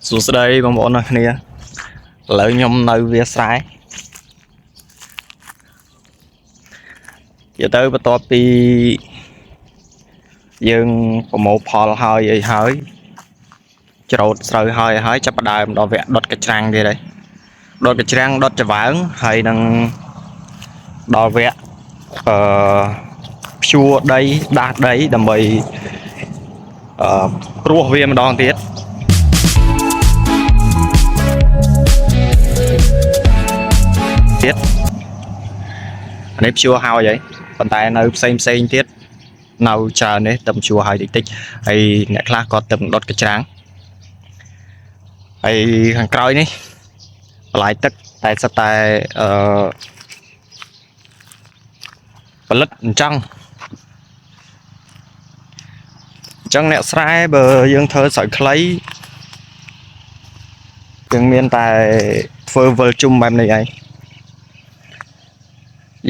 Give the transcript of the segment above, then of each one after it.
សួស្តីបងប្អូនអ្នកគ្នាឥឡូវខ្ញុំនៅវាស្រែនិយាយទៅបន្ទាប់ពីយើងប្រមូលផលហើយអីហើយច្រូតស្រូវហើយចាប់ផ្ដើមដល់វគ្គដុតកញ្ច្រាំងទៀតហើយដុតកញ្ច្រាំងដុតច្បើងហើយនឹងដល់វគ្គភ្ជួរដីដាស់ដីដើម្បីព្រោះវាម្ដងទៀតនេះភ្ជួរហើយប៉ុន្តែនៅផ្សេងទៀតនៅច្រើននេះតែភ្ជួរហើយតិចហើយអ្នកខ្លះក៏ទៅដុតកញ្ច្រាំងហើយខាងក្រោយនេះបន្លាយទឹកតែសិតតែផលិតអញ្ចឹងអ្នកស្រែបើយើងធ្វើស្រូវខ្លីយើងមានតែធ្វើវិលជុំបែបនេះឯង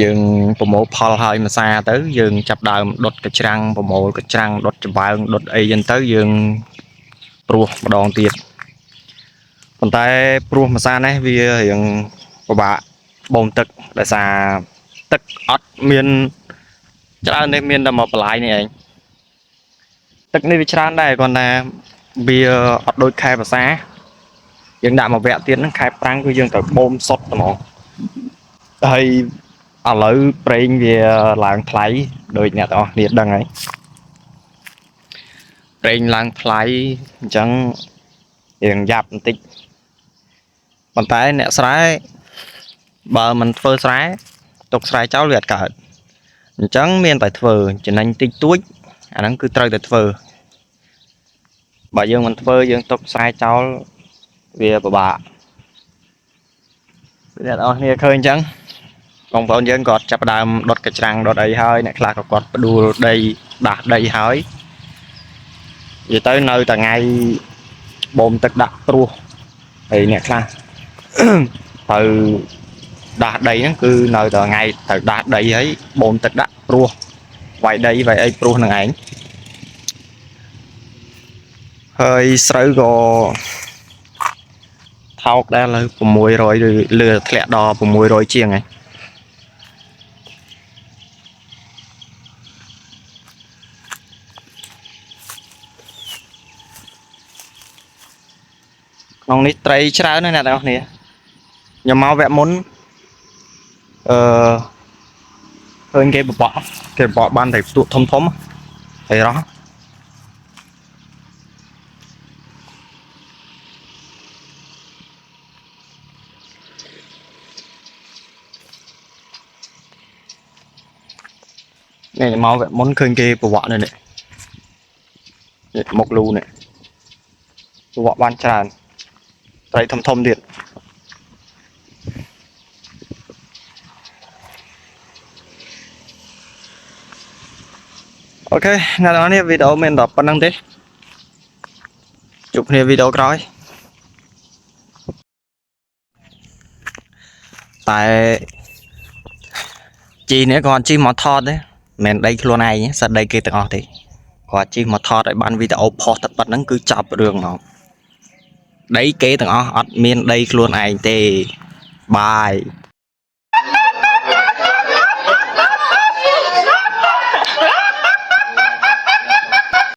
យើងប្រមូលផលហើយមួយសាទៅយើងចាប់ដើមដុតកញ្ច្រាំងប្រមូលកញ្ច្រាំងដុតច្បើងដុតអីចឹងទៅយើងព្រោះម្ដងទៀតប៉ុន្តែព្រោះមួយសានេះវារៀងពិបាកបូមទឹកដោយសារទឹកអត់មានច្រើននេះមានតែមកបន្លាយនេះឯងទឹកនេះវាច្រើនដែរគ្រាន់តែវាអត់ដូចខែភាសាយើងដាក់មកវគ្គទៀតហ្នឹងខែប្រាំងគឺយើងត្រូវបូមសុទ្ធហ្មងហើយឥឡូវប្រេងវាឡើងថ្លៃដូចអ្នកទាំងអស់គ្នាដឹងហើយប្រេងឡើងថ្លៃអញ្ចឹងយើងយ៉ាប់បន្តិចប៉ុន្តែអ្នកស្រែបើមិនធ្វើស្រែទុកស្រែចោលវាអត់កើតអញ្ចឹងមានតែធ្វើចំណេញតិចតួចអាហ្នឹងគឺត្រូវតែធ្វើបើយើងមិនធ្វើយើងទុកស្រែចោលវាពិបាកអ្នកទាំងអស់គ្នាឃើញអញ្ចឹងបងប្អូនយើងគាត់ចាប់ដើមដុតកញ្ច្រាំងដុតអីហើយអ្នកខ្លះក៏គាត់ផ្ដួលដីដាស់ដីហើយនិយាយទៅនៅតែថ្ងៃបូមទឹកដាក់ព្រោះហើយអ្នកខ្លះទៅដាស់ដីហ្នឹងគឺនៅតែថ្ងៃទៅដាស់ដីហើយបូមទឹកដាក់ព្រោះវាយដីវាយអីព្រោះនឹងឯងហើយស្រូវក៏ថោកដែរលើ600ឬលឿធ្លាក់ដល់600ជាងហើយក្នុងនេះត្រីច្រើនណាស់អ្នកទាំងអស់គ្នាខ្ញុំមកវគ្គមុនឃើញគេបបក់បានតែផ្ទក់ធំហើយរោះនេះមកវគ្គមុនឃើញគេបបក់នេះមុខលូនេះបបក់បានច្រើនត្រីធំទៀតអូខេអ្នកនរនេះវីដេអូមានតែប៉ុណ្្នឹងទេជួបគ្នាវីដេអូក្រោយតែជីនេះគាត់ជីមកថតទេមិនដីខ្លួនឯងសិតដីគេទាំងអស់ទេគាត់ជីមកថតឲ្យបានវីដេអូផុសតែប៉ុណ្្នឹងគឺចប់រឿងហ្មងដីគេទាំងអស់អត់មានដីខ្លួនឯងទេបាយ